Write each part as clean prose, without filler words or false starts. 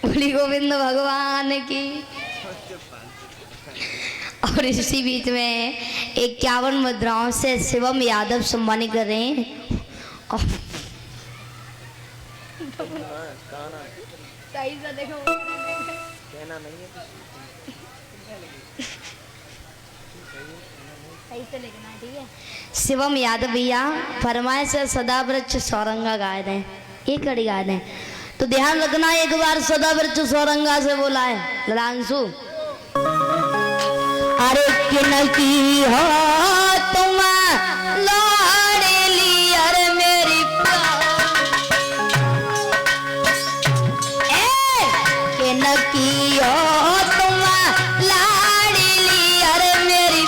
बोली गोविंद भगवान की। और इसी बीच में 51 मुद्राओं से शिवम यादव सम्मानित कर रहे हैं। सही से देखो, कहना नहीं है, सही से लिखना, ठीक है। शिवम यादव भैया फरमाइश से सदा वृक्ष सौरंगा गाए दें, एक कड़ी गाए दें। तो ध्यान रखना, एक बार सदा वृक्ष सौरंगा से बोला है ललांशु। अरे किन की हो तुम लाडली, अरे मेरी किन की हो तुम लाडली, अरे मेरी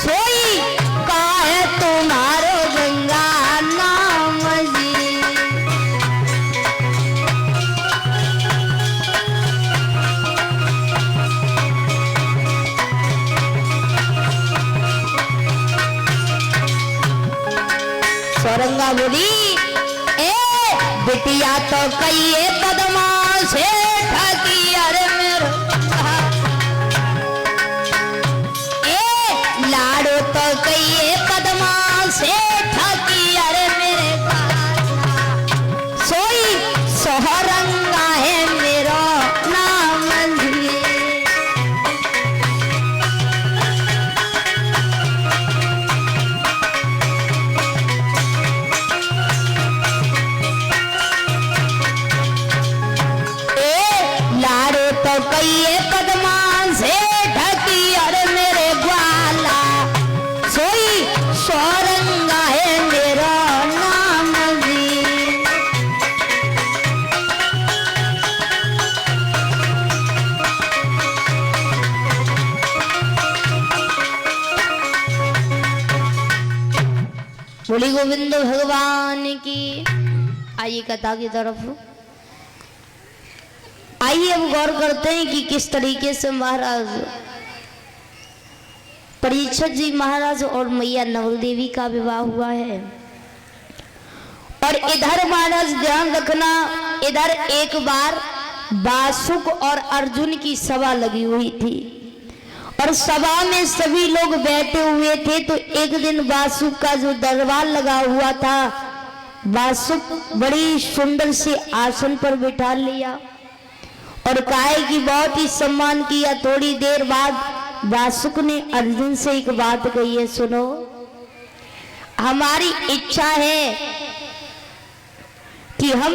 सोई का है तुम्हारो गंगा नाम जी। सौरंगा बोली ए बिटिया तो कई कदमा से ठगी, अरे मेरे लाडो तो कई कदमा से ठगी, अरे मेरे सोई सौरंगा है मेरा नाम जी। लाडो तो कई कदमा से ढकी, अरे मेरे ग्वाला सोई सौरंगा है मेरा नाम जी। बोली गोविंद भगवान की। आइए कथा की तरफ, आइए अब गौर करते हैं कि किस तरीके से महाराज परीक्षित जी महाराज और मैया नवल देवी का विवाह हुआ है। और इधर महाराज ध्यान रखना, इधर एक बार वासुक और अर्जुन की सभा लगी हुई थी और सभा में सभी लोग बैठे हुए थे। तो एक दिन वासुक का जो दरबार लगा हुआ था, वासुक बड़ी सुंदर से आसन पर बिठा लिया और कहा कि बहुत ही सम्मान किया। थोड़ी देर बाद वासुक ने अर्जुन से एक बात कही है, सुनो, हमारी इच्छा है कि हम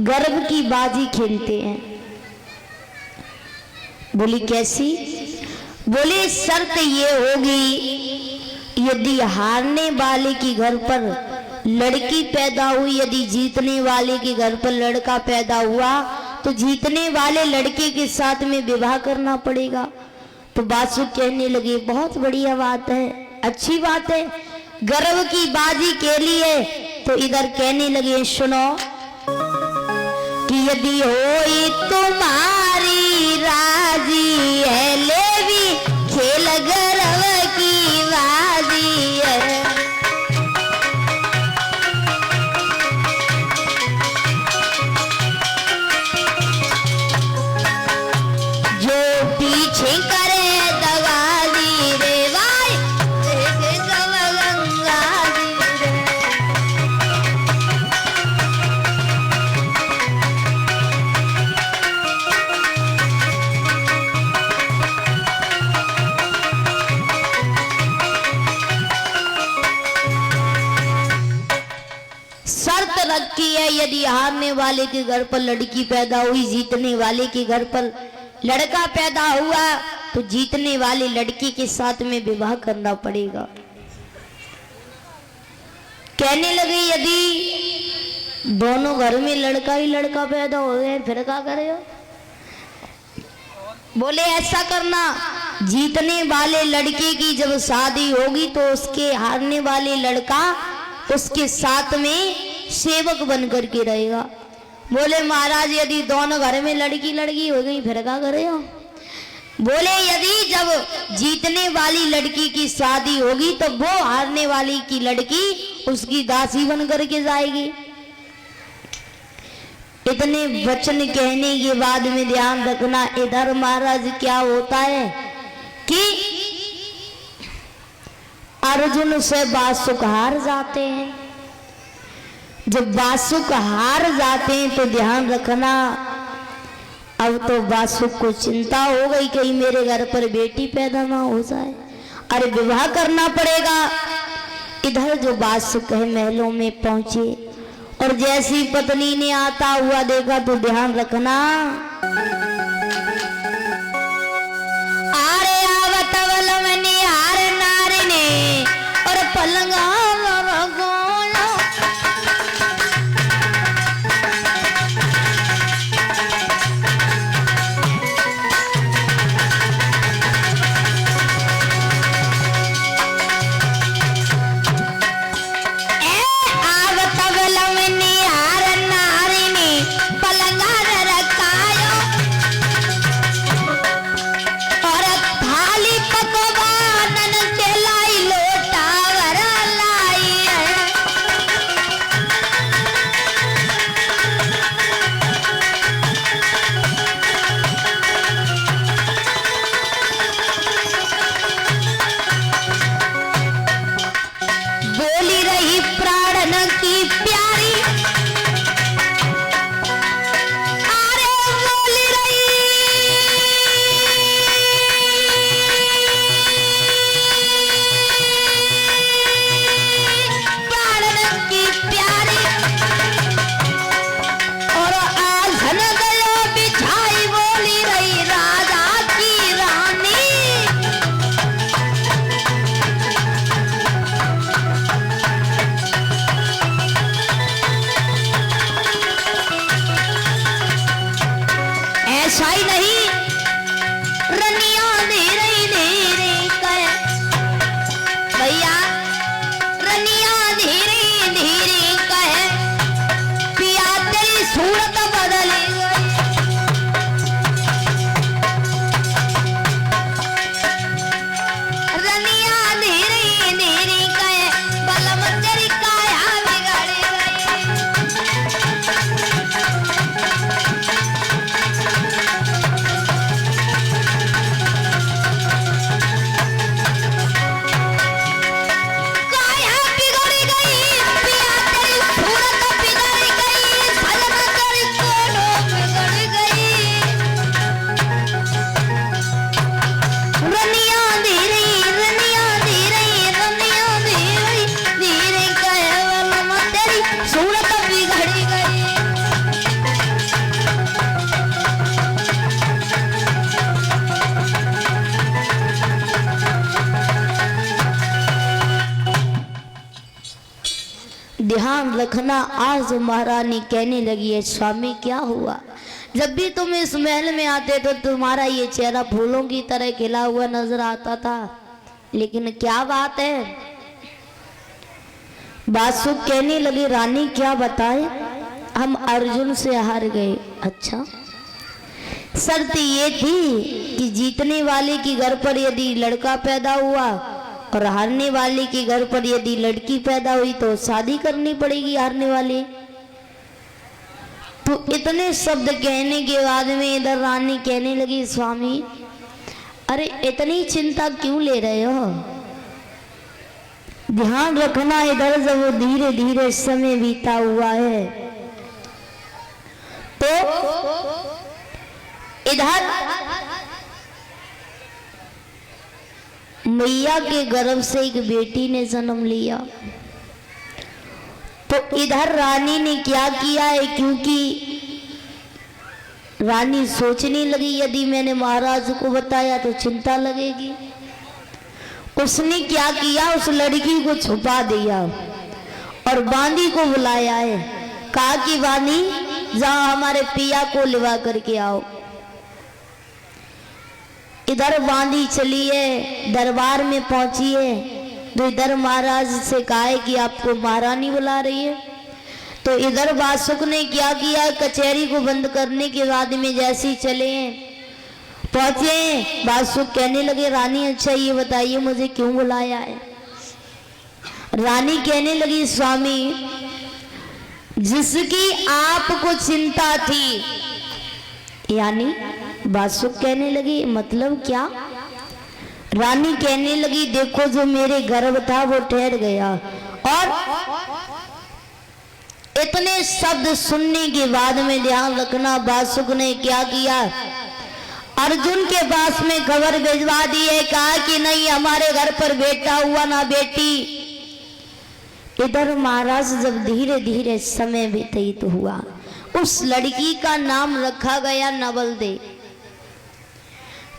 गर्भ की बाजी खेलते हैं। बोली कैसी? बोले शर्त ये होगी यदि हारने वाले के घर पर लड़की पैदा हुई, यदि जीतने वाले के घर पर लड़का पैदा हुआ तो जीतने वाले लड़के के साथ में विवाह करना पड़ेगा। तो वासुक कहने लगे बहुत बढ़िया बात है, अच्छी बात है, गर्व की बाजी के लिए। तो इधर कहने लगे सुनो कि यदि होई तुम्हारी राजी है, लेवी खेल गर्व की बाजी है। पीछे करे दगादी रे भाई, गंगा दी रे। शर्त रखी है यदि हारने वाले के घर पर लड़की पैदा हुई, जीतने वाले के घर पर लड़का पैदा हुआ तो जीतने वाले लड़की के साथ में विवाह करना पड़ेगा। कहने लगे यदि दोनों घर में लड़का ही लड़का पैदा हो गए फिर क्या करेगा? बोले ऐसा करना, जीतने वाले लड़के की जब शादी होगी तो उसके हारने वाले लड़का उसके साथ में सेवक बनकर के रहेगा। बोले महाराज यदि दोनों घर में लड़की लड़की हो गई फिर क्या करेगा? बोले यदि जब जीतने वाली लड़की की शादी होगी तो वो हारने वाली की लड़की उसकी दासी बन करके जाएगी। इतने वचन कहने के बाद में ध्यान रखना, इधर महाराज क्या होता है कि अर्जुन से बासुक हार जाते हैं। जब बासुक हार जाते हैं तो ध्यान रखना, अब तो बासुक को चिंता हो गई कहीं मेरे घर पर बेटी पैदा ना हो जाए, अरे विवाह करना पड़ेगा। इधर जो बासुक है महलों में पहुंचे और जैसी पत्नी ने आता हुआ देखा तो ध्यान रखना, आरे आवत वलवनी हार नारी ने और पलंगा ध्यान रखना। आज महारानी कहने लगी है, स्वामी क्या हुआ? जब भी तुम इस महल में आते तो तुम्हारा ये चेहरा फूलों की तरह खिला हुआ नजर आता था, लेकिन क्या बात है? बासुक कहने लगी, रानी क्या बताए, हम अर्जुन से हार गए। अच्छा, शर्त ये थी कि जीतने वाले के घर पर यदि लड़का पैदा हुआ और हारने वाले के घर पर यदि लड़की पैदा हुई तो शादी करनी पड़ेगी हारने वाले। तो इतने शब्द कहने के बाद में इधर रानी कहने लगी, स्वामी अरे इतनी चिंता क्यों ले रहे हो? ध्यान रखना, इधर जब वो धीरे धीरे समय बीता हुआ है तो इधर मैया के गर्भ से एक बेटी ने जन्म लिया। तो इधर रानी ने क्या किया है, क्योंकि रानी सोचने लगी यदि मैंने महाराज को बताया तो चिंता लगेगी। उसने क्या किया, उस लड़की को छुपा दिया और बांदी को बुलाया है। कहा कि बांदी जाओ हमारे पिया को लिवा करके आओ। इधर बांदी चली है, दरबार में पहुंची है तो इधर महाराज से कहा है कि आपको महारानी बुला रही है। तो इधर बासुक ने क्या किया, कचहरी को बंद करने के बाद में जैसे ही चले पहुंचे, बासुक कहने लगे, रानी अच्छा ये बताइए मुझे क्यों बुलाया है? रानी कहने लगी, स्वामी जिसकी आपको चिंता थी। यानी बासुक कहने लगी मतलब क्या? रानी कहने लगी देखो जो मेरे गर्भ था वो ठहर गया। और इतने शब्द सुनने के बाद में ध्यान रखना, बासुक ने क्या किया, अर्जुन के पास में खबर भिजवा दी है, कहा कि नहीं हमारे घर पर बेटा हुआ ना बेटी। इधर महाराज जब धीरे धीरे समय व्यतीत हुआ, उस लड़की का नाम रखा गया नवल दे।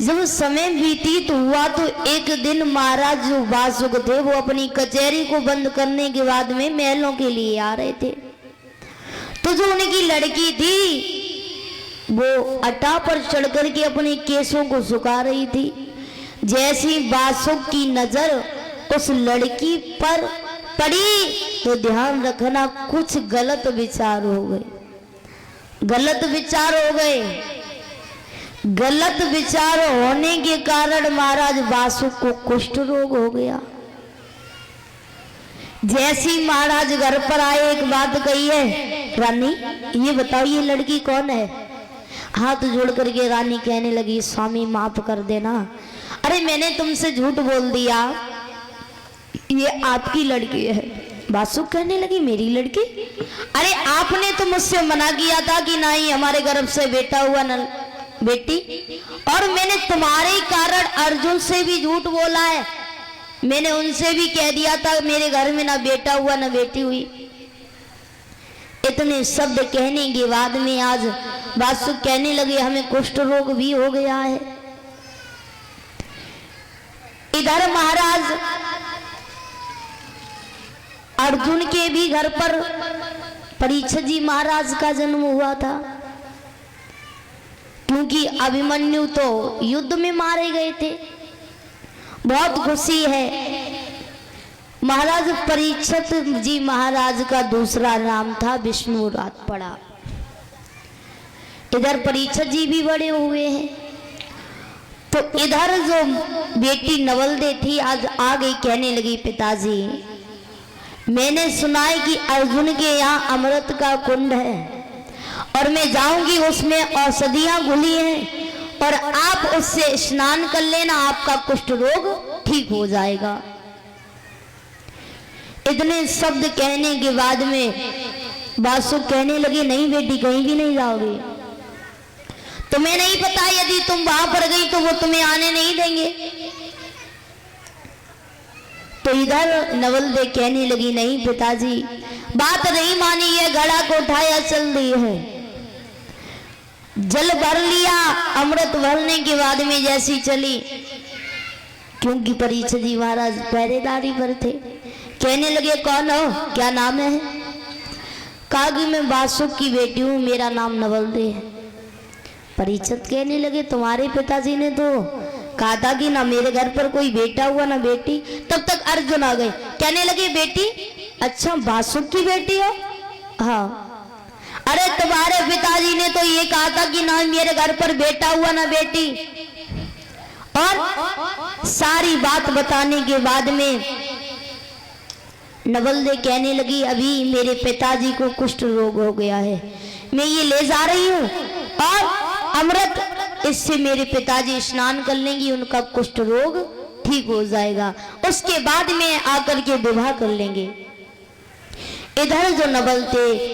जब समय व्यतीत हुआ तो एक दिन महाराज जो बासुक थे वो अपनी कचहरी को बंद करने के बाद में महलों के लिए आ रहे थे। तो जो उनकी लड़की थी वो अटा पर चढ़ करके अपने केसों को सुखा रही थी। जैसी बासुक की नजर उस लड़की पर पड़ी तो ध्यान रखना कुछ गलत विचार हो गए। गलत विचार हो गए। गलत विचार होने के कारण महाराज बासुक को कुष्ठ रोग हो गया। जैसी महाराज घर पर आए एक बात कही है, रानी ये बताओ ये लड़की कौन है? हाथ जोड़ करके रानी कहने लगी स्वामी माफ कर देना, अरे मैंने तुमसे झूठ बोल दिया, ये आपकी लड़की है। बासुक कहने लगी मेरी लड़की? अरे आपने तो मुझसे मना किया था कि नहीं हमारे गर्भ से बेटा हुआ न बेटी, और मैंने तुम्हारे कारण अर्जुन से भी झूठ बोला है। मैंने उनसे भी कह दिया था मेरे घर में ना बेटा हुआ ना बेटी हुई। इतने शब्द कहने के बाद में आज बासुक कहने लगे हमें कुष्ठ रोग भी हो गया है। इधर महाराज अर्जुन के भी घर पर परीक्षित जी महाराज का जन्म हुआ था, क्योंकि अभिमन्यु तो युद्ध में मारे गए थे। बहुत खुशी है, महाराज परीक्षित जी महाराज का दूसरा नाम था विष्णु रात पड़ा। इधर परीक्षित जी भी बड़े हुए हैं। तो इधर जो बेटी नवल दे थी आज आ गई, कहने लगी पिताजी मैंने सुना है कि अर्जुन के यहाँ अमृत का कुंड है और मैं जाऊंगी, उसमें औषधियां घुली हैं और आप उससे स्नान कर लेना, आपका कुष्ठ रोग ठीक हो जाएगा। इतने शब्द कहने के बाद में बासुक कहने लगी नहीं बेटी कहीं भी नहीं जाओगी, तुम्हें नहीं पता यदि तुम वहां पर गई तो वो तुम्हें आने नहीं देंगे। तो इधर नवल दे कहने लगी नहीं पिताजी बात नहीं मानी है, घड़ा को उठाया चल दी है, जल भर लिया, अमृत भरने के बाद में जैसी चली, क्योंकि परीक्षित जी महाराज पहरेदारी पर थे। कहने लगे कौन हो, क्या नाम है? कहा कि मैं बासुक की बेटी हूं, मेरा नाम नवल दे है। परीक्षित कहने लगे तुम्हारे पिताजी ने तो कहा था कि ना मेरे घर पर कोई बेटा हुआ ना बेटी। तब तक अर्जुन आ गए, कहने लगे बेटी अच्छा बासुक की बेटी हो? हाँ। अरे तुम्हारे पिताजी ने तो ये कहा था कि ना मेरे घर पर बेटा हुआ ना बेटी। और सारी बात बताने के बाद में नवल दे कहने लगी अभी मेरे पिताजी को कुष्ठ रोग हो गया है, मैं ये ले जा रही हूँ और अमृत इससे मेरे पिताजी स्नान कर लेंगी, उनका कुष्ठ रोग ठीक हो जाएगा, उसके बाद में आकर के विवाह कर लेंगे। इधर जो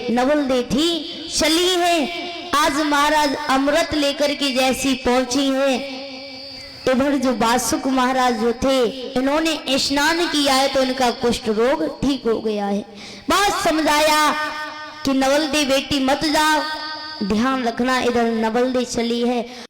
नवल दे थी चली है, आज महाराज अमृत लेकर के जैसी पहुंची है, इधर जो बासुक महाराज जो थे इन्होंने स्नान किया है तो इनका कुष्ठ रोग ठीक हो गया है। बहुत समझाया कि नवल दे बेटी मत जाओ, ध्यान रखना। इधर नवल दे चली है।